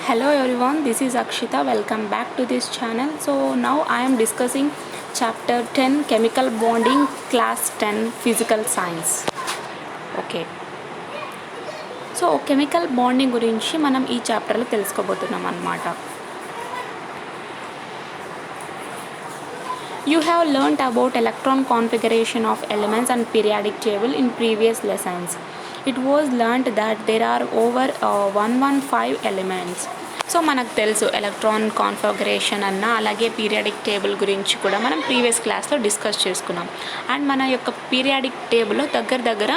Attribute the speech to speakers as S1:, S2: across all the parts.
S1: Hello everyone, this is Akshita. Welcome back to this channel. So now I am discussing chapter 10 chemical bonding, class 10 physical science. Okay. So chemical bonding గురించి మనం ఈ చాప్టర్లో తెలుసుకోబోతున్నాం అన్నమాట. You have learnt about electron configuration of elements and periodic table in previous lessons. It was learnt that there are over 115 elements. So మనకు తెలుసు electron configuration అన్న అలాగే పీరియాడిక్ టేబుల్ గురించి కూడా మనం ప్రీవియస్ క్లాస్లో డిస్కస్ చేసుకున్నాం. అండ్ మన యొక్క పీరియాడిక్ టేబుల్లో దగ్గర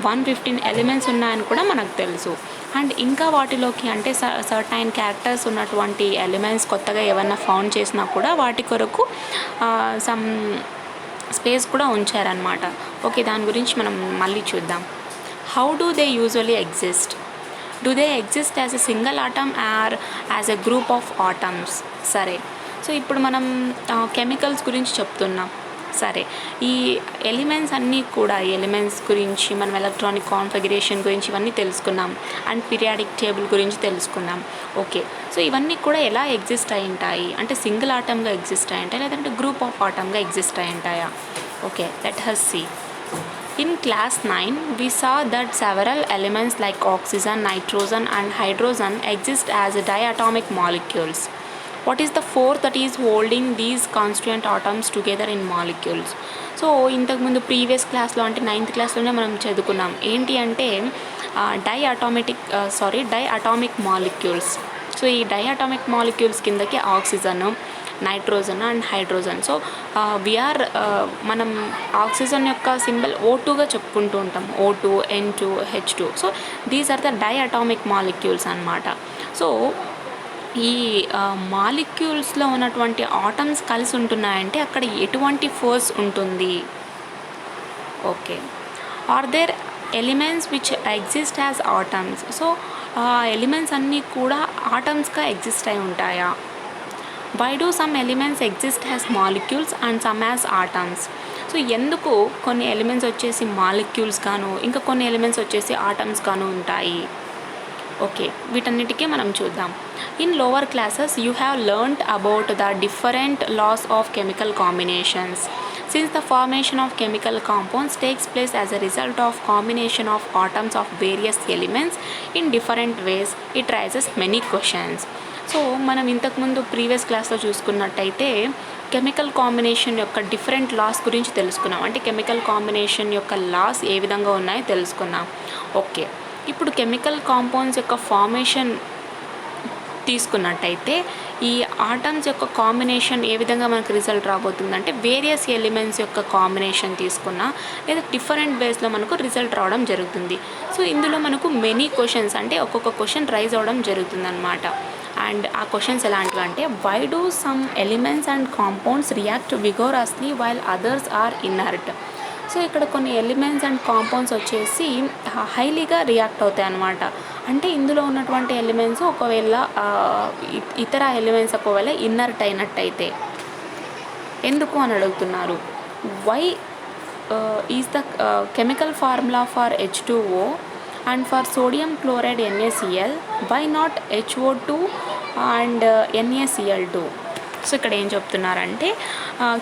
S1: 115 ఎలిమెంట్స్ ఉన్నాయని కూడా మనకు తెలుసు. అండ్ ఇంకా వాటిలోకి అంటే సర్టైన్ క్యారెక్టర్స్ ఉన్నటువంటి ఎలిమెంట్స్ కొత్తగా ఏమన్నా ఫౌండ్ చేసినా కూడా వాటి కొరకు సమ్ స్పేస్ కూడా ఉంచారనమాట. ఓకే, దాని గురించి మనం మళ్ళీ చూద్దాం. How do they usually exist? Do they exist as a single atom or as a group of atoms? సరే, సో ఇప్పుడు మనం కెమికల్స్ గురించి చెప్తున్నాం. సరే, ఈ ఎలిమెంట్స్ అన్నీ కూడా ఈ ఎలిమెంట్స్ గురించి మనం ఎలక్ట్రానిక్ కాన్ఫిగరేషన్ గురించి ఇవన్నీ తెలుసుకున్నాం. అండ్ పీరియాడిక్ టేబుల్ గురించి తెలుసుకున్నాం. ఓకే, సో ఇవన్నీ కూడా ఎలా ఎగ్జిస్ట్ అయి ఉంటాయి అంటే సింగిల్ ఆటమ్గా ఎగ్జిస్ట్ అయి ఉంటాయి లేదంటే గ్రూప్ ఆఫ్ ఆటమ్గా ఎగ్జిస్ట్ అయి ఉంటాయా? Okay, let us see. In class 9, we saw that several elements like oxygen, nitrogen and hydrogen exist as diatomic molecules. What is the force that is holding these constituent atoms together in molecules? So ఇంతకుముందు previous క్లాస్లో అంటే 9th క్లాస్లోనే మనం చదువుకున్నాం. ఏంటి అంటే diatomic molecules. So ఈ diatomic molecules కిందకి oxygen, nitrogen and hydrogen. So మనం ఆక్సిజన్ యొక్క సింబల్ O2గా చెప్పుకుంటూ ఉంటాం. O2, N2, H2. So these are the diatomic molecules అన్నమాట. సో ఈ మాలిక్యూల్స్లో ఉన్నటువంటి ఆటమ్స్ కలిసి ఉంటున్నాయంటే అక్కడ ఎటువంటి ఫోర్స్ ఉంటుంది? Okay, are there elements which exist as atoms? So elements అన్నీ కూడా ఆటమ్స్గా ఎగ్జిస్ట్ అయి ఉంటాయా? Why do some elements exist as molecules and some as atoms? So ఎందుకు కొన్ని ఎలిమెంట్స్ వచ్చేసి మాలిక్యూల్స్ గాను ఇంకా కొన్ని ఎలిమెంట్స్ వచ్చేసి ఆటమ్స్ గాను ఉంటాయి? ఓకే, వీటన్నిటికీ మనం చూద్దాం. In lower classes you have learned about the different loss of chemical combinations. Since the formation of chemical compounds takes place as a result of combination of atoms of various elements in different ways, it raises many questions. So మనం ఇంతకుముందు previous క్లాస్లో చూసుకున్నట్టయితే chemical combination యొక్క different loss గురించి తెలుసుకున్నాం. అంటే chemical combination యొక్క loss ఏ విధంగా ఉన్నాయో తెలుసుకున్నాం. ఓకే, ఇప్పుడు కెమికల్ కాంపౌండ్స్ యొక్క ఫార్మేషన్ తీసుకున్నట్టయితే ఈ ఆటమ్స్ యొక్క కాంబినేషన్ ఏ విధంగా మనకు రిజల్ట్ రాబోతుందంటే వేరియస్ ఎలిమెంట్స్ యొక్క కాంబినేషన్ తీసుకున్నా లేదా డిఫరెంట్ వేస్లో మనకు రిజల్ట్ రావడం జరుగుతుంది. సో ఇందులో మనకు మెనీ క్వశ్చన్స్ అంటే ఒక్కొక్క క్వశ్చన్ రైజ్ అవ్వడం జరుగుతుంది అన్నమాట. అండ్ ఆ క్వశ్చన్స్ ఎలాంటివి అంటే why do some elements and compounds react vigorously while others are inert? So ఇక్కడ కొన్ని ఎలిమెంట్స్ అండ్ కాంపౌండ్స్ వచ్చేసి హైలీగా రియాక్ట్ అవుతాయి అన్నమాట. అంటే ఇందులో ఉన్నటువంటి ఎలిమెంట్స్ ఒకవేళ ఇతర ఎలిమెంట్స్ ఒకవేళ ఇన్నర్ట్ అయినట్టయితే ఎందుకు అని అడుగుతున్నారు. Why is the chemical formula for H2O and for sodium chloride NaCl, why not HO2 and NaCl2? So ఇక్కడ ఏం చెప్తున్నారంటే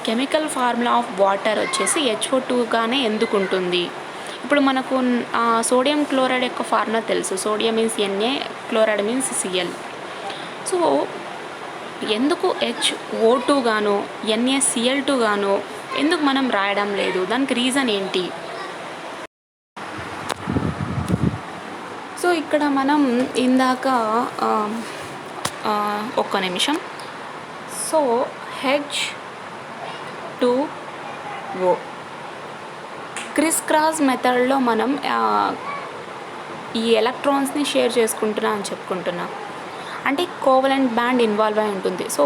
S1: కెమికల్ ఫార్ములా ఆఫ్ వాటర్ వచ్చేసి HO2గానే ఎందుకు ఉంటుంది? ఇప్పుడు మనకు సోడియం క్లోరైడ్ యొక్క ఫార్ములా తెలుసు. Sodium means Na, chloride means Cl. So ఎందుకు HO2 గాను NaCl2 గాను ఎందుకు మనం రాయడం లేదు? దానికి రీజన్ ఏంటి? సో ఇక్కడ మనం ఇందాక ఒక్క నిమిషం. సో H2O క్రిస్ క్రాస్ మెథడ్లో మనం ఈ ఎలక్ట్రాన్స్ని షేర్ చేసుకుంటున్నా అని చెప్పుకుంటున్నాం. అంటే కోవలెంట్ బ్యాండ్ ఇన్వాల్వ్ అయి ఉంటుంది. సో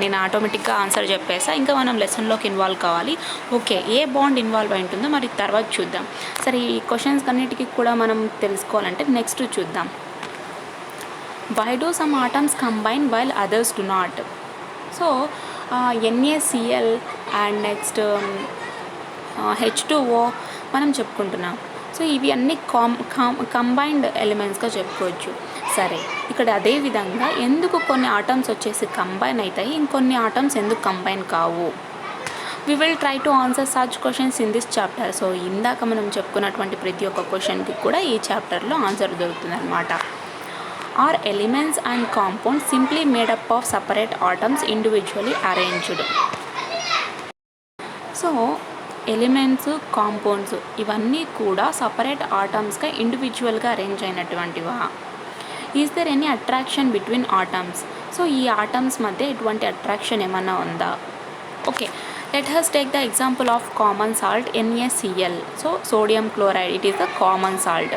S1: నేను ఆటోమేటిక్గా ఆన్సర్ చెప్పేసా. ఇంకా మనం లెసన్లోకి ఇన్వాల్వ్ కావాలి. ఓకే, ఏ బాండ్ ఇన్వాల్వ్ అయి ఉంటుందో మరి తర్వాత చూద్దాం. సరే, ఈ క్వశ్చన్స్ అన్నిటికీ కూడా మనం తెలుసుకోవాలంటే నెక్స్ట్ చూద్దాం. Why do some atoms combine while others do not? So NaCl and next H2O మనం చెప్పుకుంటున్నాం. సో ఇవి అన్నీ కంబైన్డ్ ఎలిమెంట్స్గా చెప్పుకోవచ్చు. సరే, ఇక్కడ అదే విధంగా ఎందుకు కొన్ని ఆటమ్స్ వచ్చేసి కంబైన్ అవుతాయి, ఇంకొన్ని ఆటమ్స్ ఎందుకు కంబైన్ కావు? We will try to answer such questions in this chapter. So ఇందాక మనం చెప్పుకున్నటువంటి ప్రతి ఒక్క క్వశ్చన్కి కూడా ఈ చాప్టర్లో ఆన్సర్ దొరుకుతుంది అనమాట. Are elements and compounds simply made up of separate atoms individually arranged. So elements, compounds ఇవన్నీ కూడా సపరేట్ ఆటమ్స్గా ఇండివిజువల్గా అరేంజ్ అయినటువంటివా? Is there any attraction between atoms? So ఈ ఆటమ్స్ మధ్య ఎటువంటి అట్రాక్షన్ ఏమన్నా ఉందా? Okay, let us take the example of common salt NaCl. So sodium chloride, it is the common salt.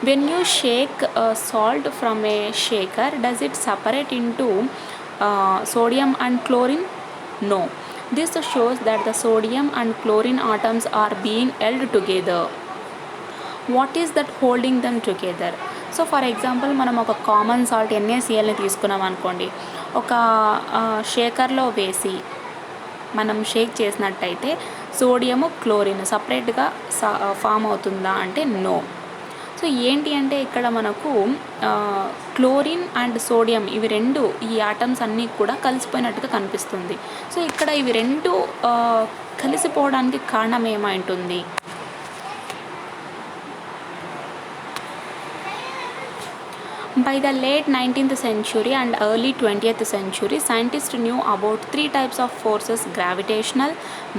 S1: When you shake salt from a shaker, does it separate into sodium and chlorine? No. This shows that the sodium and chlorine atoms are being held together. What is that holding them together? So for example మనం ఒక common salt NaClని తీసుకున్నాం అనుకోండి, ఒక షేకర్లో వేసి మనం షేక్ చేసినట్టయితే sodium, chlorine సపరేట్గా form అవుతుందా అంటే నో. సో ఏంటి అంటే ఇక్కడ మనకు క్లోరిన్ అండ్ సోడియం ఇవి రెండు ఈ ఆటమ్స్ అన్నీ కూడా కలిసిపోయినట్టుగా కనిపిస్తుంది. సో ఇక్కడ ఇవి రెండు కలిసిపోవడానికి కారణం ఏమైంటుంది? By the late 19th century and early 20th century, scientists knew about 3 types of forces: gravitational,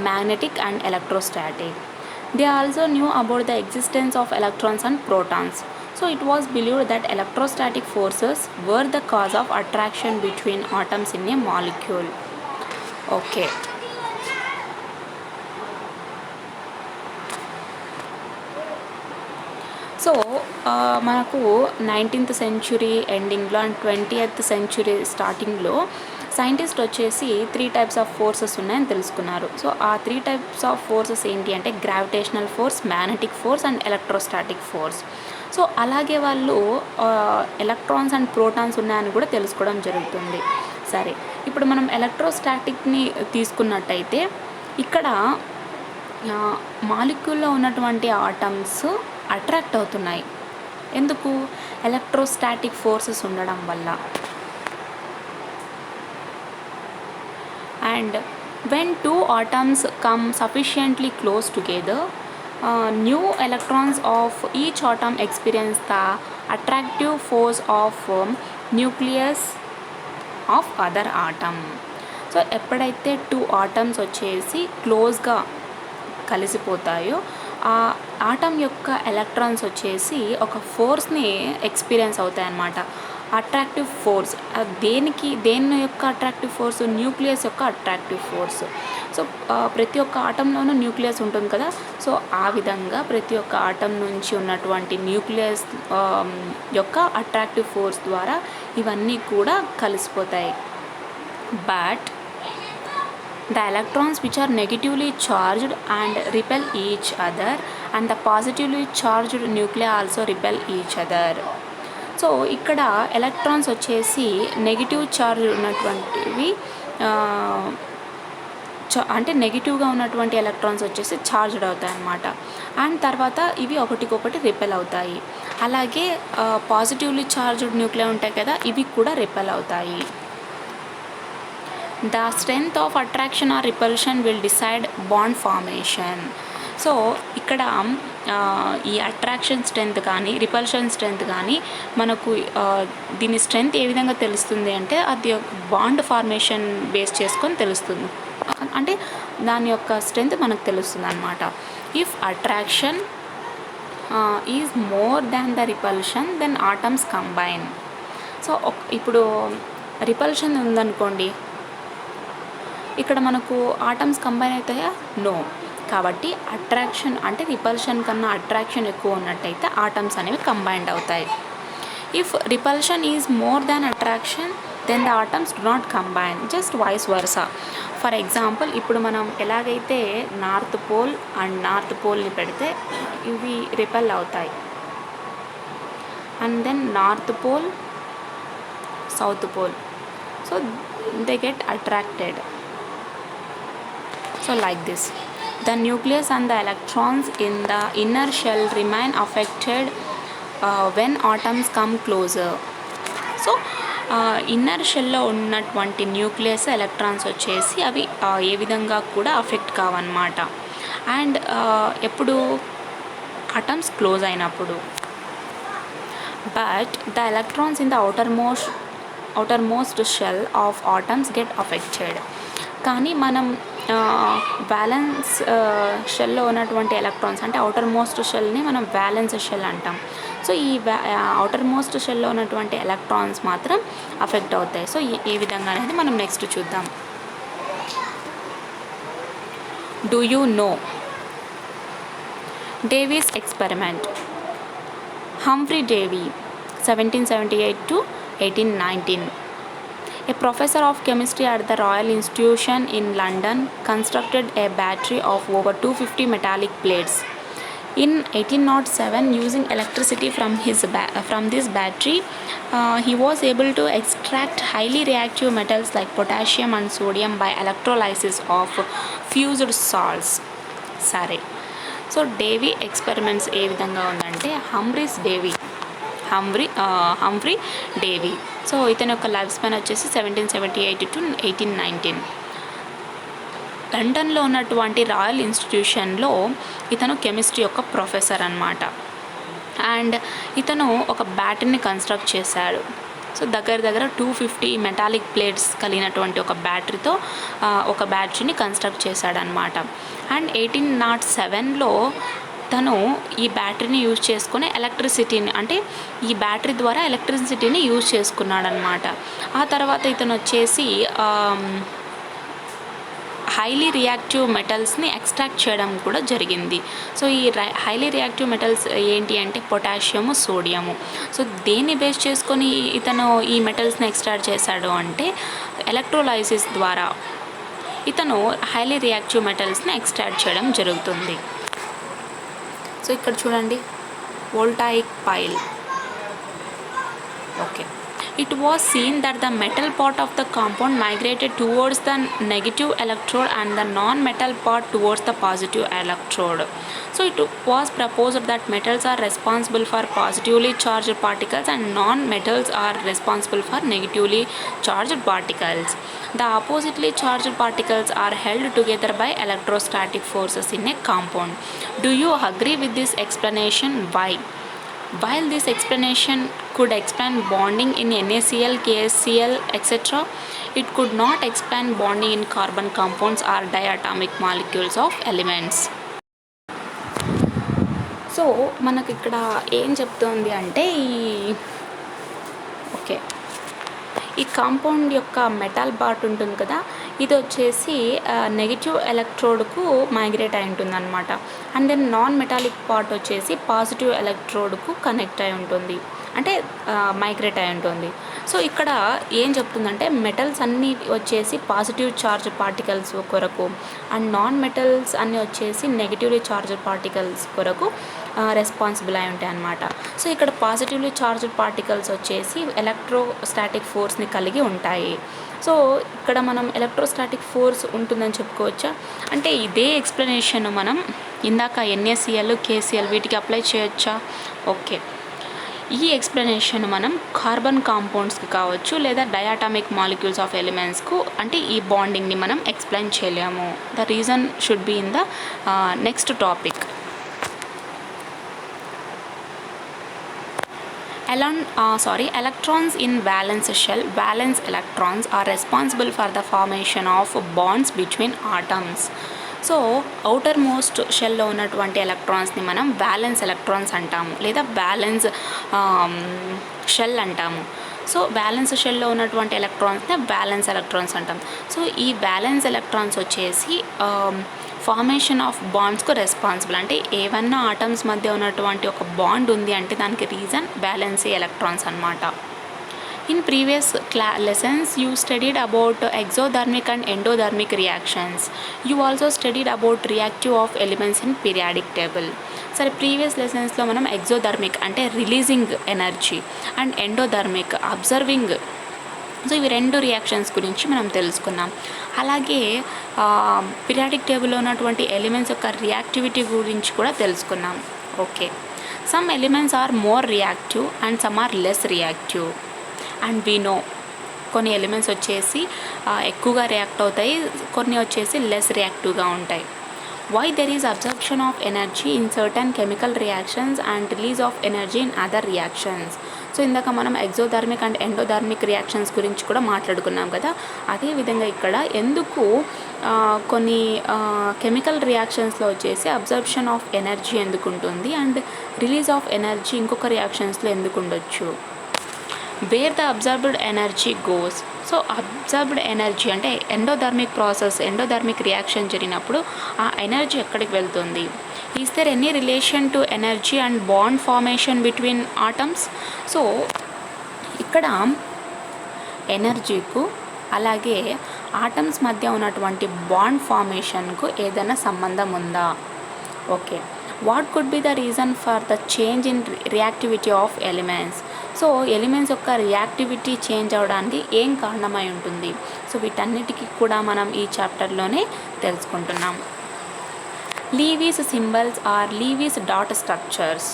S1: magnetic and electrostatic. They also knew about the existence of electrons and protons. So it was believed that electrostatic forces were the cause of attraction between atoms in a molecule. Okay. So మనకు 19th century ఎండింగ్లో and 20th century స్టార్టింగ్లో scientist వచ్చేసి 3 types of forces ఉన్నాయని తెలుసుకున్నారు. So ఆ 3 types of forces ఏంటి అంటే gravitational force, magnetic force and electrostatic force. So అలాగే వాళ్ళు ఎలక్ట్రాన్స్ అండ్ ప్రోటాన్స్ ఉన్నాయని కూడా తెలుసుకోవడం జరుగుతుంది. సరే, ఇప్పుడు మనం ఎలక్ట్రోస్టాటిక్ని తీసుకున్నట్టయితే ఇక్కడ మాలిక్యూల్లో ఉన్నటువంటి ఆటమ్స్ అట్రాక్ట్ అవుతున్నాయి. ఎందుకు? ఎలక్ట్రోస్టాటిక్ ఫోర్సెస్ ఉండడం వల్ల. And when 2 atoms come sufficiently close together, new electrons of each atom experience the attractive force of nucleus of other atom. So ఎప్పుడైతే 2 atoms వచ్చేసి క్లోజ్గా కలిసిపోతాయో ఆ ఆటం యొక్క ఎలక్ట్రాన్స్ వచ్చేసి ఒక ఫోర్స్ని ఎక్స్పీరియన్స్ అవుతాయి అన్నమాట. అట్రాక్టివ్ ఫోర్స్ దేని యొక్క అట్రాక్టివ్ ఫోర్స్? న్యూక్లియస్ యొక్క అట్రాక్టివ్ ఫోర్స్. సో ప్రతి ఒక్క ఆటంలోనూ న్యూక్లియస్ ఉంటుంది కదా. సో ఆ విధంగా ప్రతి ఒక్క ఆటం నుంచి ఉన్నటువంటి న్యూక్లియస్ యొక్క అట్రాక్టివ్ ఫోర్స్ ద్వారా ఇవన్నీ కూడా కలిసిపోతాయి. But the electrons which are negatively charged and repel each other, and the positively charged nuclei also repel each other. So ఇక్కడ ఎలక్ట్రాన్స్ వచ్చేసి నెగిటివ్ చార్జ్ ఉన్నటువంటివి అంటే నెగిటివ్గా ఉన్నటువంటి ఎలక్ట్రాన్స్ వచ్చేసి చార్జ్డ్ అవుతాయి అన్నమాట. అండ్ తర్వాత ఇవి ఒకటికొకటి రిపెల్ అవుతాయి. అలాగే పాజిటివ్లీ చార్జ్డ్ న్యూక్లియై ఉంటాయి కదా, ఇవి కూడా రిపెల్ అవుతాయి. The strength of attraction or repulsion will decide bond formation. So ఇక్కడ ఈ అట్రాక్షన్ స్ట్రెంత్ కానీ రిపల్షన్ స్ట్రెంత్ కానీ మనకు దీని స్ట్రెంత్ ఏ విధంగా తెలుస్తుంది అంటే అది బాండ్ ఫార్మేషన్ బేస్ చేసుకొని తెలుస్తుంది. అంటే దాని యొక్క స్ట్రెంత్ మనకు తెలుస్తుంది అన్నమాట. If attraction is more than the repulsion then atoms combine. So ఇప్పుడు రిపల్షన్ ఉందనుకోండి, ఇక్కడ మనకు ఆటమ్స్ కంబైన్ అవుతాయా? నో. కాబట్టి అట్రాక్షన్ అంటే రిపల్షన్ కన్నా అట్రాక్షన్ ఎక్కువ ఉన్నట్టయితే ఆటమ్స్ అనేవి కంబైన్డ్ అవుతాయి. If repulsion is more than attraction then the atoms do not combine, just vice versa. For example ఇప్పుడు మనం ఎలాగైతే నార్త్ పోల్ అండ్ నార్త్ పోల్ని పెడితే ఇవి రిపెల్ అవుతాయి, and then north pole, south pole, so they get attracted. So like this, The nucleus and the electrons in the inner shell remain affected when atoms come closer. So inner షెల్లో ఉన్నటువంటి nucleus electrons వచ్చేసి అవి ఏ విధంగా కూడా affect కావన్నమాట. And ఎప్పుడు atoms close అయినప్పుడు. But the electrons in the outermost shell of atoms get affected. కానీ మనం బ్యాలెన్స్ షెల్లో ఉన్నటువంటి ఎలక్ట్రాన్స్ అంటే అవుటర్ మోస్ట్ షెల్ని మనం బ్యాలెన్స్ షెల్ అంటాం. సో ఈ అవుటర్ మోస్ట్ షెల్లో ఉన్నటువంటి ఎలక్ట్రాన్స్ మాత్రం అఫెక్ట్ అవుతాయి. సో ఏ విధంగా అనేది మనం నెక్స్ట్ చూద్దాం. Do you know Davies experiment? Humphry Davy 1778 to 1819. A professor of chemistry at the Royal Institution in London constructed a battery of over 250 metallic plates. In 1807, using electricity from this battery, he was able to extract highly reactive metals like potassium and sodium by electrolysis of fused salts. సరే, so Davie experiments ఏ విధంగా ఉందంటే Humphry Davy. So ఇతని యొక్క life span వచ్చేసి 1778 to 1819. లండన్లో ఉన్నటువంటి royal ఇన్స్టిట్యూషన్లో ఇతను chemistry యొక్క ప్రొఫెసర్ అన్నమాట. అండ్ ఇతను ఒక బ్యాటరీని కన్స్ట్రక్ట్ చేశాడు. సో దగ్గర 250 మెటాలిక్ ప్లేట్స్ కలిగినటువంటి ఒక బ్యాటరీతో ఒక బ్యాటరీని కన్స్ట్రక్ట్ చేశాడనమాట. అండ్ 1807లో తను ఈ బ్యాటరీని యూజ్ చేసుకుని ఎలక్ట్రిసిటీని అంటే ఈ బ్యాటరీ ద్వారా ఎలక్ట్రిసిటీని యూజ్ చేసుకున్నాడనమాట. ఆ తర్వాత ఇతను వచ్చేసి హైలీ రియాక్టివ్ మెటల్స్ని ఎక్స్ట్రాక్ట్ చేయడం కూడా జరిగింది. సో ఈ హైలీ రియాక్టివ్ మెటల్స్ ఏంటి అంటే పొటాషియము, సోడియము. సో దేన్ని బేస్ చేసుకొని ఇతను ఈ మెటల్స్ని ఎక్స్ట్రాక్ట్ చేశాడు అంటే ఎలక్ట్రోలైసిస్ ద్వారా ఇతను హైలీ రియాక్టివ్ మెటల్స్ని ఎక్స్ట్రాక్ట్ చేయడం జరుగుతుంది. సో ఇక్కడ చూడండి, voltaic pile. Okay, it was seen that the metal part of the compound migrated towards the negative electrode and the non-metal part towards the positive electrode. So it was proposed that metals are responsible for positively charged particles and non-metals are responsible for negatively charged particles. The oppositely charged particles are held together by electrostatic forces in a compound. Do you agree with this explanation? Why? While this explanation could explain bonding in NaCl, KCl, etc., it could not explain bonding in carbon compounds or diatomic molecules of elements. So మనకి ఇక్కడ ఏం చెప్తోంది అంటే ఈ compound యొక్క metal part ఉంటుంది కదా, ఇది వచ్చేసి నెగిటివ్ ఎలక్ట్రోడ్కు మైగ్రేట్ అయి ఉంటుంది అనమాట. And then non metallic part వచ్చేసి పాజిటివ్ ఎలక్ట్రోడ్కు కనెక్ట్ అయి ఉంటుంది, అంటే మైగ్రేట్ అయి ఉంటుంది. సో ఇక్కడ ఏం చెప్తుందంటే మెటల్స్ అన్నీ వచ్చేసి పాజిటివ్ చార్జ్ పార్టికల్స్ కొరకు అండ్ నాన్ మెటల్స్ అన్నీ వచ్చేసి నెగిటివ్లీ చార్జ్ పార్టికల్స్ కొరకు రెస్పాన్సిబుల్ అయి ఉంటాయి అన్నమాట. సో ఇక్కడ పాజిటివ్లీ చార్జ్డ్ పార్టికల్స్ వచ్చేసి ఎలక్ట్రోస్టాటిక్ ఫోర్స్ని కలిగి ఉంటాయి. సో ఇక్కడ మనం ఎలక్ట్రోస్టాటిక్ ఫోర్స్ ఉంటుందని చెప్పుకోవచ్చా అంటే ఇదే ఎక్స్ప్లెనేషన్ మనం ఇందాక NaCl, KCl వీటికి అప్లై చేయొచ్చా? ఓకే, ఈ ఎక్స్ప్లెనేషన్ మనం కార్బన్ కాంపౌండ్స్కి కావచ్చు లేదా డయాటామిక్ మాలిక్యూల్స్ ఆఫ్ ఎలిమెంట్స్కు అంటే ఈ బాండింగ్ని మనం ఎక్స్ప్లెయిన్ చేయలేము. The reason should be in the next topic. Electrons in valence shell, valence electrons are responsible for the formation of bonds between atoms. So outermost షెల్లో ఉన్నటువంటి ఎలక్ట్రాన్స్ని మనం వ్యాలెన్స్ ఎలక్ట్రాన్స్ అంటాము లేదా వ్యాలెన్స్ షెల్ అంటాము. So valence షెల్లో ఉన్నటువంటి ఎలక్ట్రాన్స్ని వ్యాలెన్స్ ఎలక్ట్రాన్స్ అంటాం. సో ఈ వ్యాలెన్స్ ఎలక్ట్రాన్స్ వచ్చేసి ఫార్మేషన్ ఆఫ్ బాండ్స్కు రెస్పాన్సిబుల్. అంటే ఏవన్నా ఆటమ్స్ మధ్య ఉన్నటువంటి ఒక బాండ్ ఉంది అంటే దానికి రీజన్ వ్యాలెన్సీ ఎలక్ట్రాన్స్ అన్నమాట. In previous lessons, you studied about exothermic and endothermic reactions. You also studied about reactive of elements in periodic table. సరే, ప్రీవియస్ లెసన్స్లో మనం ఎగ్జోథర్మిక్ అంటే releasing energy and endothermic observing, so ఇవి రెండు reactions గురించి మనం తెలుసుకున్నాం. అలాగే పీరియాడిక్ టేబుల్లో ఉన్నటువంటి ఎలిమెంట్స్ యొక్క రియాక్టివిటీ గురించి కూడా తెలుసుకున్నాం. Okay, some elements are more reactive and some are less reactive and we know కొన్ని ఎలిమెంట్స్ వచ్చేసి ఎక్కువగా రియాక్ట్ అవుతాయి, కొన్ని వచ్చేసి లెస్ రియాక్టివ్గా ఉంటాయి. Why there is absorption of energy in certain chemical reactions and release of energy in other reactions. So ఇందాక మనం ఎగ్జోథర్మిక్ అండ్ ఎండోథర్మిక్ రియాక్షన్స్ గురించి కూడా మాట్లాడుకున్నాం కదా. అదేవిధంగా ఇక్కడ ఎందుకు కొన్ని కెమికల్ రియాక్షన్స్లో వచ్చేసి అబ్జర్ప్షన్ ఆఫ్ ఎనర్జీ ఎందుకు ఉంటుంది అండ్ రిలీజ్ ఆఫ్ ఎనర్జీ ఇంకొక రియాక్షన్స్లో ఎందుకు ఉండొచ్చు. Where the absorbed energy goes. So absorbed energy అంటే ఎండోథర్మిక్ రియాక్షన్ జరిగినప్పుడు ఆ ఎనర్జీ ఎక్కడికి వెళ్తుంది. Is there any relation to energy and bond formation between atoms. So ఇక్కడ ఎనర్జీకు అలాగే ఆటమ్స్ మధ్య ఉన్నటువంటి బాండ్ ఫార్మేషన్కు ఏదైనా సంబంధం ఉందా. Okay, what could be the reason for the change in reactivity of elements. So elements యొక్క రియాక్టివిటీ చేంజ్ అవ్వడానికి ఏం కారణమై ఉంటుంది. సో వీటన్నిటికీ కూడా మనం ఈ చాప్టర్లోనే తెలుసుకుంటున్నాం. Lewis symbols or Lewis dot structures.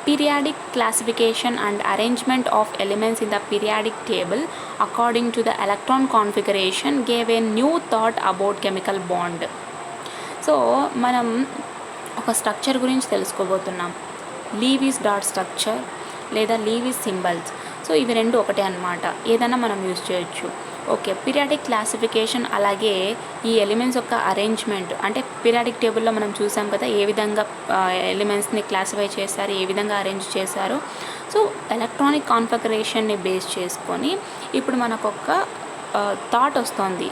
S1: Periodic classification and arrangement of elements in the periodic table according to the electron configuration gave a new thought about chemical bond. So మనం ఒక స్ట్రక్చర్ గురించి తెలుసుకోబోతున్నాం. లీవీస్ డాట్ స్ట్రక్చర్ లేదా లీవీస్ symbols. So ఇవి రెండు ఒకటే అన్నమాట, ఏదైనా మనం యూజ్ చేయొచ్చు. ఓకే, పీరియాడిక్ క్లాసిఫికేషన్ అలాగే ఈ ఎలిమెంట్స్ యొక్క అరేంజ్మెంట్ అంటే పీరియాడిక్ టేబుల్లో మనం చూసాం కదా ఏ విధంగా ఎలిమెంట్స్ని క్లాసిఫై చేశారు, ఏ విధంగా అరేంజ్ చేశారు. సో ఎలక్ట్రానిక్ కాన్ఫిగరేషన్ని బేస్ చేసుకొని ఇప్పుడు మనకు ఒక థాట్ వస్తుంది.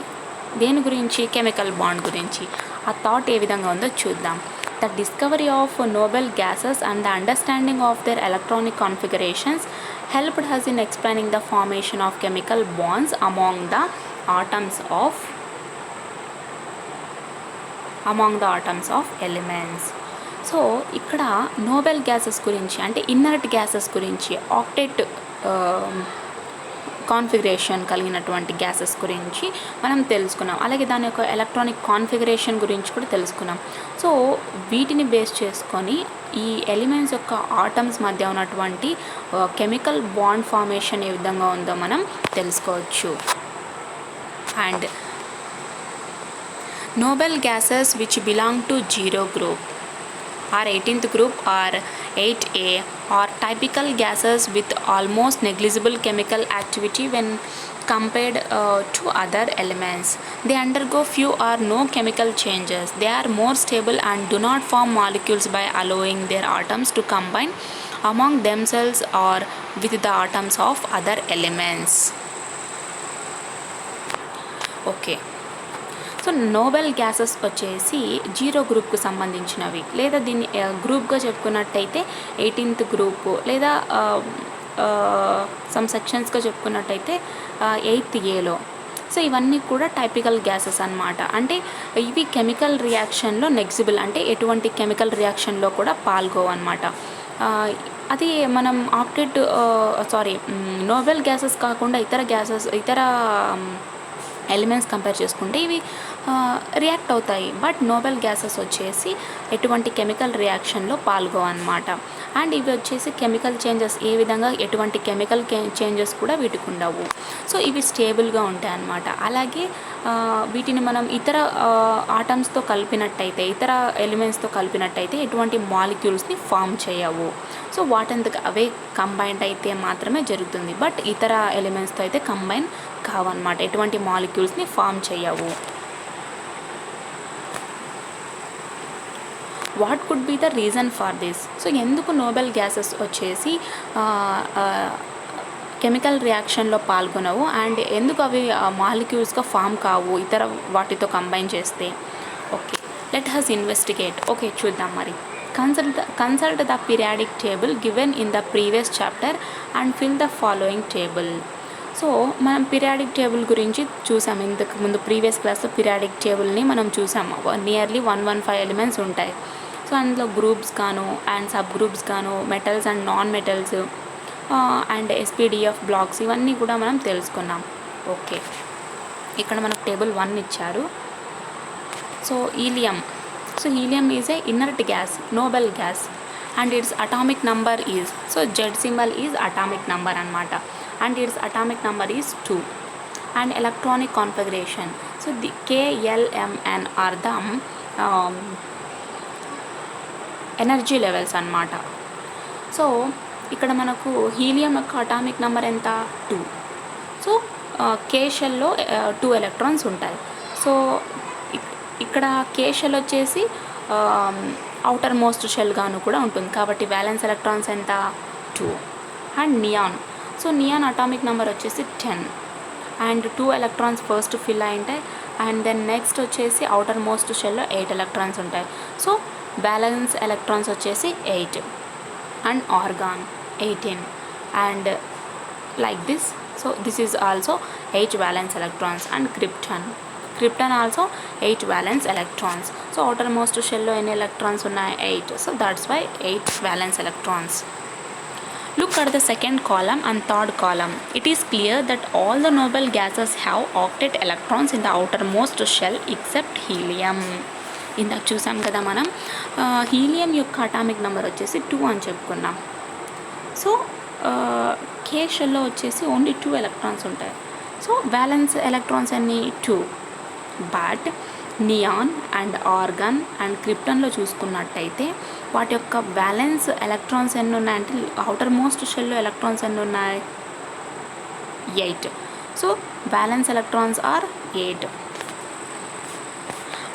S1: దేని గురించి? కెమికల్ బాండ్ గురించి. ఆ థాట్ ఏ విధంగా ఉందో చూద్దాం. The discovery of noble gases and the understanding of their electronic configurations helped us in explaining the formation of chemical bonds among the atoms of elements. So ఇక్కడ Nobel gases గురించి అంటే inert gases గురించి, octet configuration కలిగినటువంటి gases గురించి మనం తెలుసుకున్నాం. అలాగే దాని యొక్క ఎలక్ట్రానిక్ కాన్ఫిగరేషన్ గురించి కూడా తెలుసుకున్నాం. సో వీటిని బేస్ చేసుకొని ఈ ఎలిమెంట్స్ యొక్క ఆటమ్స్ మధ్య ఉన్నటువంటి కెమికల్ బాండ్ ఫార్మేషన్ ఏ విధంగా ఉందో మనం తెలుసుకోవచ్చు. And Nobel gases which belong to zero group or 18th group or 8A are typical gases with almost negligible chemical activity when compared to other elements. They undergo few or no chemical changes. They are more stable and do not form molecules by allowing their atoms to combine among themselves or with the atoms of other elements. Okay. So Nobel gases వచ్చేసి zero గ్రూప్కు సంబంధించినవి, లేదా దీన్ని గ్రూప్గా చెప్పుకున్నట్టయితే 18th group, లేదా some సెక్షన్స్గా చెప్పుకున్నట్టయితే 8th Aలో. So ఇవన్నీ కూడా typical gases అన్నమాట. అంటే ఇవి కెమికల్ రియాక్షన్లో నెగ్జిబుల్ అంటే ఎటువంటి కెమికల్ రియాక్షన్లో కూడా పాల్గొవన్నమాట. అది మనం నోబెల్ గ్యాసెస్ కాకుండా ఇతర ఎలిమెంట్స్ కంపేర్ చేసుకుంటే ఇవి రియాక్ట్ అవుతాయి. బట్ నోబెల్ గ్యాసెస్ వచ్చేసి ఎటువంటి కెమికల్ రియాక్షన్లో పాల్గొవన్నమాట. అండ్ ఇవి వచ్చేసి కెమికల్ చేంజెస్ ఏ విధంగా ఎటువంటి కెమికల్ చేంజెస్ కూడా వీటికి ఉండవు. సో ఇవి స్టేబుల్గా ఉంటాయి అన్నమాట. అలాగే వీటిని మనం ఇతర ఆటమ్స్తో కలిపినట్టయితే, ఇతర ఎలిమెంట్స్తో కలిపినట్టయితే ఎటువంటి మాలిక్యూల్స్ని ఫామ్ చేయవు. సో వాటంతకు అవే కంబైన్డ్ అయితే మాత్రమే జరుగుతుంది. బట్ ఇతర ఎలిమెంట్స్తో అయితే కంబైన్ కావన్నమాట, ఎటువంటి మాలిక్యూల్స్ని ఫామ్ చేయవు. What could be the reason for this. So ఎందుకు నోబెల్ గ్యాసెస్ వచ్చేసి కెమికల్ రియాక్షన్లో పాల్గొనవు అండ్ ఎందుకు అవి మాలిక్యూల్స్గా ఫామ్ కావు ఇతర వాటితో కంబైన్ చేస్తే. Okay, let has investigate. Okay, చూద్దాం మరి. Consult the periodic table given in the previous chapter and fill the following table. So మనం పీరియాడిక్ టేబుల్ గురించి చూసాం ఇంతకు ముందు ప్రీవియస్ క్లాస్లో. పీరియాడిక్ టేబుల్ని మనం చూసాము. నియర్లీ 115 ఎలిమెంట్స్ ఉంటాయి. సో అందులో గ్రూప్స్ గాను అండ్ సబ్ గ్రూప్స్ గాను, metals and non metals and SPDF blocks ఇవన్నీ కూడా మనం తెలుసుకున్నాం. ఓకే, ఇక్కడ మనకు టేబుల్ 1 ఇచ్చారు. So helium. So helium is a inert gas, noble gas, and its atomic number is, so Z symbol is atomic number anamata, and its atomic number is 2. And electronic configuration. So the K, L, M, N are the energy levels అన్నమాట. So ఇక్కడ మనకు helium యొక్క atomic number ఎంత 2. So K షెల్లో 2 electrons ఉంటాయి. So ఇక్కడ కే shell వచ్చేసి outer most shell గాను కూడా ఉంటుంది, కాబట్టి వ్యాలెన్స్ ఎలక్ట్రాన్స్ ఎంత 2. And neon. So neon atomic number వచ్చేసి 10 అండ్ 2 ఎలక్ట్రాన్స్ ఫస్ట్ ఫిల్ అయి ఉంటాయి. అండ్ దెన్ నెక్స్ట్ వచ్చేసి అవుటర్ మోస్ట్ షెల్లో 8 ఎలక్ట్రాన్స్ ఉంటాయి. సో బ్యాలెన్స్ ఎలక్ట్రాన్స్ వచ్చేసి 8 and organ 18 and like this. So this is also 8 valence electrons. And krypton also 8 valence electrons. So outermost shell lo any electrons ఉన్నాయి 8. So that's why 8 valence electrons. Look at the second column and third column. It is clear that all the noble gases have octet electrons in the outermost shell except helium. ఇందాక చూసాం కదా మనం helium యొక్క atomic number వచ్చేసి 2 అని చెప్పుకున్నాం. So K షెల్లో వచ్చేసి ఓన్లీ 2 ఎలక్ట్రాన్స్ ఉంటాయి. సో బ్యాలెన్స్ ఎలక్ట్రాన్స్ అన్ని 2. But neon and argon and క్రిప్టన్లో చూసుకున్నట్టయితే వాటి యొక్క బ్యాలెన్స్ ఎలక్ట్రాన్స్ ఎన్ని ఉన్నాయంటే అవుటర్ మోస్ట్ షెల్లో ఎలక్ట్రాన్స్ ఎన్ని ఉన్నాయి 8. So valence electrons are 8.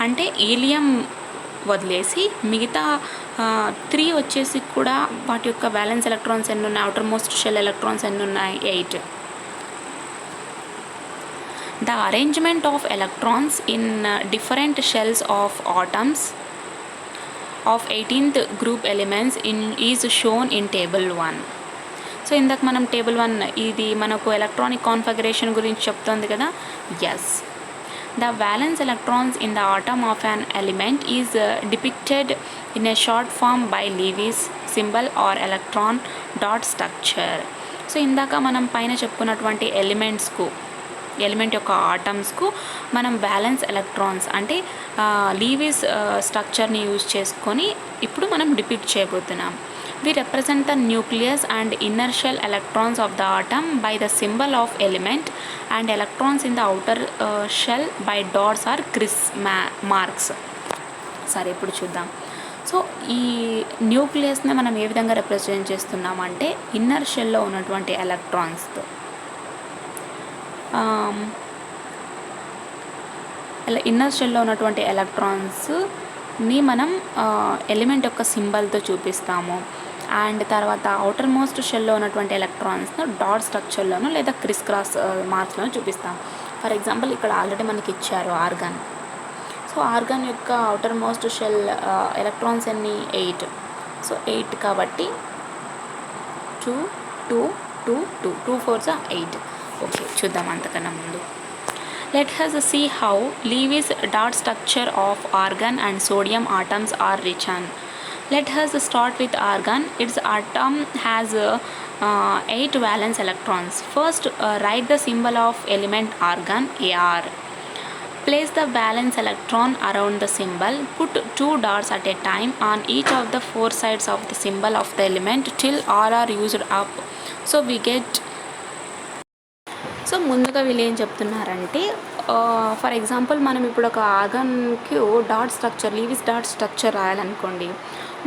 S1: అంటే హీలియం వదిలేసి మిగతా 3 వచ్చేసి కూడా వాటి యొక్క బ్యాలెన్స్ ఎలక్ట్రాన్స్ ఎన్ని ఉన్నాయి, అవుటర్ మోస్ట్ షెల్ ఎలక్ట్రాన్స్ ఎన్ని ఉన్నాయి 8. The arrangement of electrons in different shells of atoms of 18th group elements is shown in table 1. So ఇందాక మనం టేబుల్ 1 ఇది మనకు ఎలక్ట్రానిక్ కాన్ఫిగరేషన్ గురించి చెప్తోంది కదా. Yes, the valence electrons in the atom of an element is depicted in a short form by Lewis symbol or electron dot structure. So ఇందాక మనం పైన చెప్పుకున్నటువంటి ఎలిమెంట్ యొక్క ఆటమ్స్కు మనం బ్యాలెన్స్ ఎలక్ట్రాన్స్ అంటే లీవిస్ స్ట్రక్చర్ని యూజ్ చేసుకొని ఇప్పుడు మనం డిపిక్ట్ చేయబోతున్నాం. We represent the nucleus and inner shell electrons of the atom by the symbol of element and electrons in the outer shell by dots or criss marks. సరే, ఇప్పుడు చూద్దాం. So ఈ న్యూక్లియస్ని మనం ఏ విధంగా రిప్రజెంట్ చేస్తున్నామంటే ఇన్నర్ షెల్లో ఉన్నటువంటి ఎలక్ట్రాన్స్తో ఇన్నర్ షెల్లో ఉన్నటువంటి ఎలక్ట్రాన్స్ని మనం ఎలిమెంట్ యొక్క సింబల్తో చూపిస్తాము. అండ్ తర్వాత అవుటర్ మోస్ట్ షెల్లో ఉన్నటువంటి ఎలక్ట్రాన్స్ను డాట్ స్ట్రక్చర్లోనూ లేదా క్రిస్ క్రాస్ మార్క్స్లోనూ చూపిస్తాం. ఫర్ ఎగ్జాంపుల్ ఇక్కడ ఆల్రెడీ మనకి ఇచ్చారు ఆర్గాన్. సో ఆర్గాన్ యొక్క అవుటర్ మోస్ట్ షెల్ ఎలక్ట్రాన్స్ ఎన్ని 8. సో 8 కాబట్టి 2 2 2 2 2 4 8. ఓకే, చూద్దాం అంతకన్నా ముందు. Let us see how Lewis dot structure of argon and sodium atoms are written. Let us start with argon. Its atom has 8 valence electrons. First, write the symbol of element argon Ar. Place the valence electron around the symbol. Put 2 dots at a time on each of the 4 sides of the symbol of the element till all are used up. So we get. So ముందుగా వీళ్ళు ఏం చెప్తున్నారంటే for example మనం ఇప్పుడు ఒక ఆర్గాన్కి లీవిస్ dot structure రాయాలనుకోండి.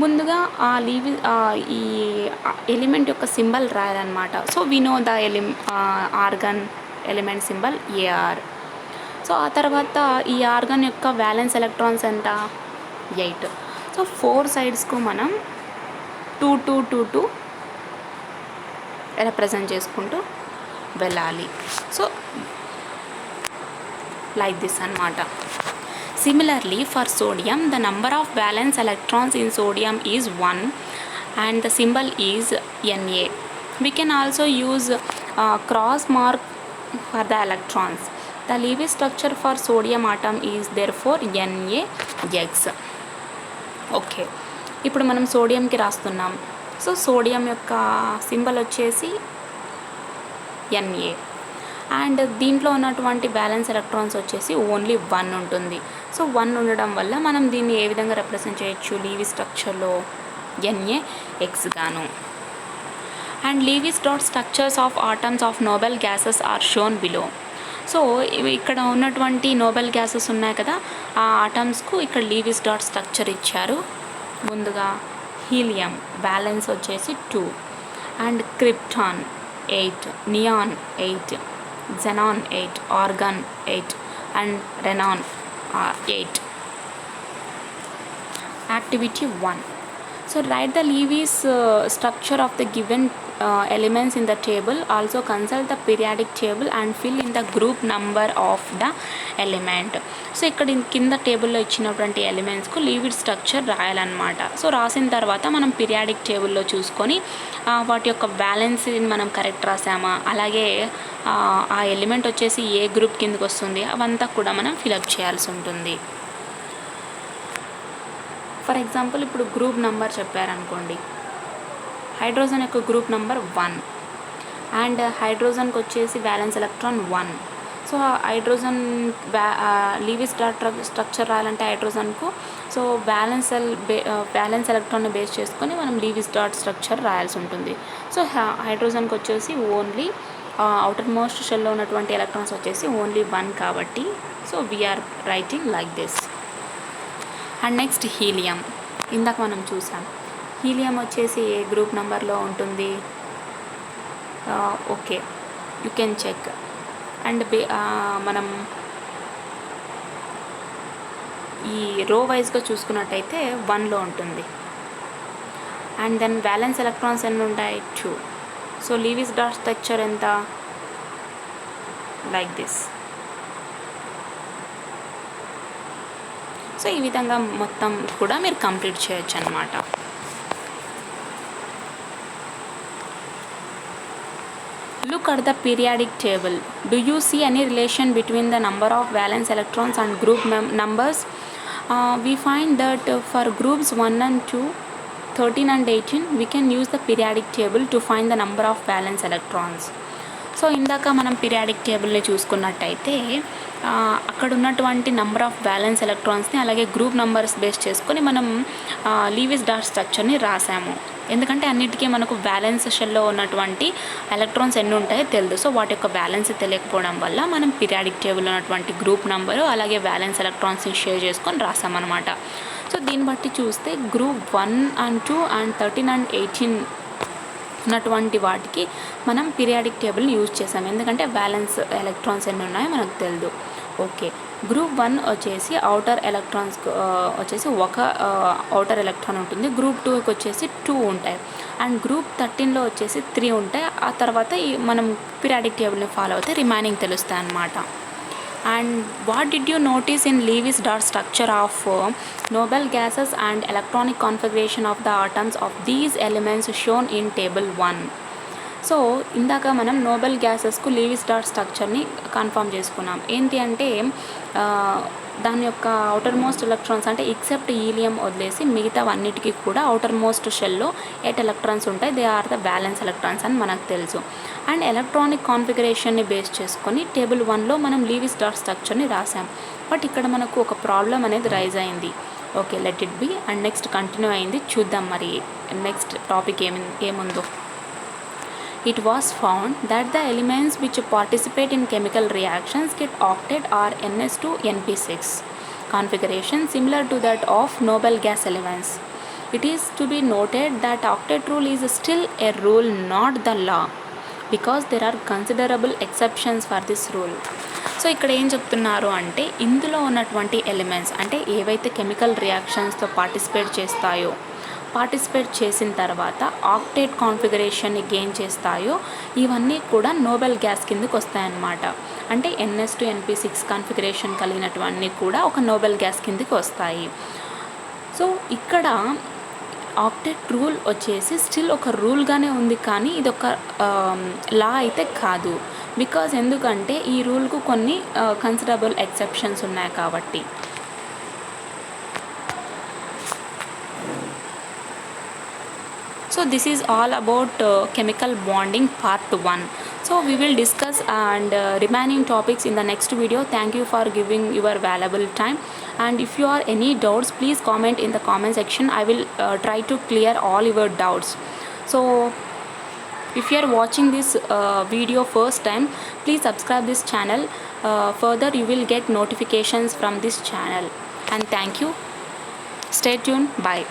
S1: ముందుగా ఈ element యొక్క సింబల్ రాయాలన్నమాట. So we know the argon element symbol A R. So ఆ తర్వాత ఈ ఆర్గాన్ యొక్క వ్యాలెన్స్ ఎలక్ట్రాన్స్ ఎంత 8. సో 4 సైడ్స్కు మనం 2 2 2 2 రిప్రజెంట్ చేసుకుంటూ వెళ్ళాలి. సో లైక్ దిస్ అన్నమాట. Similarly, for sodium, the number of valence electrons in sodium is 1 and the symbol is Na. We can also use cross mark for the electrons. The Lewis structure for sodium atom is therefore NaX. Okay, ఇప్పుడు మనం సోడియంకి రాస్తున్నాం. So sodium యొక్క symbol వచ్చేసి Na. And దీంట్లో ఉన్నటువంటి balance electrons వచ్చేసి only 1 ఉంటుంది. So 1 ఉండడం వల్ల మనం దీన్ని ఏ విధంగా రిప్రజెంట్ చేయొచ్చు, లీవీ స్ట్రక్చర్లో NaX గాను. And Lewis dot structures of atoms of noble gases are shown below. So ఇక్కడ ఉన్నటువంటి నోబెల్ గ్యాసెస్ ఉన్నాయి కదా, ఆ ఆటమ్స్కు ఇక్కడ లీవీస్ డాట్ స్ట్రక్చర్ ఇచ్చారు. ముందుగా హీలియం బ్యాలెన్స్ వచ్చేసి 2, and krypton 8, neon 8, xenon 8, argon 8 and radon 8. Activity 1. So write the Levy's structure of the given elements in the table. Also consult the periodic table and fill in the group number of the element. So ఇక్కడ కింద టేబుల్లో ఇచ్చినటువంటి ఎలిమెంట్స్కు లీవీ structure రాయాలన్నమాట. So రాసిన తర్వాత మనం periodic టేబుల్లో చూసుకొని వాటి యొక్క బ్యాలెన్స్ని మనం కరెక్ట్ రాసామా, అలాగే ఆ ఎలిమెంట్ వచ్చేసి ఏ గ్రూప్ కిందకి వస్తుంది అవంతా కూడా మనం ఫిలప్ చేయాల్సి ఉంటుంది. ఫర్ ఎగ్జాంపుల్ ఇప్పుడు గ్రూప్ నెంబర్ చెప్పారనుకోండి, హైడ్రోజన్ యొక్క గ్రూప్ నెంబర్ 1 అండ్ హైడ్రోజన్కి వచ్చేసి balance electron 1. So hydrogen లీవీస్ dot structure రాయాలంటే హైడ్రోజన్కు సో బ్యాలెన్స్ ఎలక్ట్రాన్ని బేస్ చేసుకొని మనం లీవీస్ డాట్ స్ట్రక్చర్ రాయాల్సి ఉంటుంది. సో హైడ్రోజన్కి వచ్చేసి ఓన్లీ అవుటర్ మోస్ట్ షెల్లో ఉన్నటువంటి ఎలక్ట్రాన్స్ వచ్చేసి ఓన్లీ 1 కాబట్టి so we're writing like this. And next helium, ఇందాక మనం చూసాం హీలియం వచ్చేసి ఏ గ్రూప్ నెంబర్లో ఉంటుంది, okay you can check. And మనం ఈ రో వైజ్గా చూసుకున్నట్టయితే 1లో ఉంటుంది. అండ్ దెన్ బ్యాలెన్స్ ఎలక్ట్రాన్స్ ఎన్ని ఉంటాయి, 2. సో లీవీస్ డాట్ స్ట్రక్చర్ ఎంత, లైక్ దిస్. సో ఈ విధంగా మొత్తం కూడా మీరు కంప్లీట్ చేయొచ్చు అన్నమాట. Look at the periodic table. Do you see any relation between the number of valence electrons and group numbers? We find that for groups 1 and 2, 13 and 18, we can use the periodic table to find the number of valence electrons. So ఇందాక మనం periodic టేబుల్ని చూసుకున్నట్టయితే అక్కడ ఉన్నటువంటి number of balance ఎలక్ట్రాన్స్ని అలాగే group numbers base చేసుకొని మనం Lewis dot స్ట్రక్చర్ని రాసాము. ఎందుకంటే అన్నిటికీ మనకు బ్యాలెన్స్ షెల్లో ఉన్నటువంటి ఎలక్ట్రాన్స్ ఎన్ని ఉంటాయో తెలియదు. సో వాటి యొక్క బ్యాలెన్స్ తెలియకపోవడం వల్ల మనం పీరియాడిక్ టేబుల్లో ఉన్నటువంటి గ్రూప్ నెంబరు అలాగే బ్యాలెన్స్ ఎలక్ట్రాన్స్ని షేర్ చేసుకొని రాసామన్నమాట. సో దీన్ని బట్టి చూస్తే గ్రూప్ 1 and 2 and 13 and 18 ఉన్నటువంటి వాటికి మనం పీరియాడిక్ టేబుల్ని యూజ్ చేసాం, ఎందుకంటే బ్యాలెన్స్ ఎలక్ట్రాన్స్ ఎన్ని ఉన్నాయో మనకు తెలియదు. ఓకే, గ్రూప్ 1 వచ్చేసి అవుటర్ ఎలక్ట్రాన్స్ వచ్చేసి ఒక అవుటర్ ఎలక్ట్రాన్ ఉంటుంది. గ్రూప్ 2కి వచ్చేసి 2 ఉంటాయి. అండ్ గ్రూప్ 13లో వచ్చేసి 3 ఉంటాయి. ఆ తర్వాత మనం పీరియాడిక్ టేబుల్ని ఫాలో అయితే రిమైనింగ్ తెలుస్తాయి అన్నమాట. And what did you notice in Levy's dot structure of noble gases and electronic configuration of the atoms of these elements shown in table 1? So ఇందాక మనం నోబెల్ గ్యాసెస్కు లీవీస్ డాట్ స్ట్రక్చర్ని confirm చేసుకున్నాం. ఏంటి అంటే దాని యొక్క అవుటర్ మోస్ట్ ఎలక్ట్రాన్స్ అంటే ఎక్సెప్ట్ హీలియం వదిలేసి మిగతావన్నిటికీ కూడా అవుటర్ మోస్ట్ షెల్లో 8 ఎలక్ట్రాన్స్ ఉంటాయి. They are the valence electrons అని మనకు తెలుసు. అండ్ ఎలక్ట్రానిక్ కాన్ఫిగరేషన్ని బేస్ చేసుకొని టేబుల్ 1లో మనం లీవీస్ డాట్ స్ట్రక్చర్ని రాసాం. బట్ ఇక్కడ మనకు ఒక ప్రాబ్లం అనేది రైజ్ అయింది. Okay, let it be. And next continue అయింది, చూద్దాం మరి నెక్స్ట్ టాపిక్ ఏముందో. It was found that the elements which participate in chemical reactions get octet or NS2-NP6 configuration similar to that of noble gas elements. It is to be noted that octet rule is still a rule, not the law, because there are considerable exceptions for this rule. So ఇక్కడ ఏం చెప్తున్నారు అంటే ఇందులో ఉన్నటువంటి elements అంటే ఏవైతే chemical రియాక్షన్స్తో participate చేసిన తర్వాత ఆక్టేట్ కాన్ఫిగరేషన్ని గెయిన్ చేస్తాయో ఇవన్నీ కూడా నోబెల్ గ్యాస్ కిందకి వస్తాయన్నమాట. అంటే NS2-NP6 కాన్ఫిగరేషన్ కలిగినటువన్నీ కూడా ఒక నోబెల్ గ్యాస్ కిందకి వస్తాయి. సో ఇక్కడ ఆక్టేట్ రూల్ వచ్చేసి స్టిల్ ఒక రూల్గానే ఉంది, కానీ ఇది ఒక లా అయితే కాదు. బికాజ్ ఎందుకంటే ఈ రూల్కు కొన్ని కన్సిడరబుల్ ఎక్సెప్షన్స్ ఉన్నాయి కాబట్టి. So this is all about chemical bonding part 1. So we will discuss and remaining topics in the next video. Thank you for giving your valuable time, and if you are any doubts, please comment in the comment section. I will try to clear all your doubts. So if you are watching this video first time, please subscribe this channel. Further you will get notifications from this channel, and thank you. Stay tuned. Bye.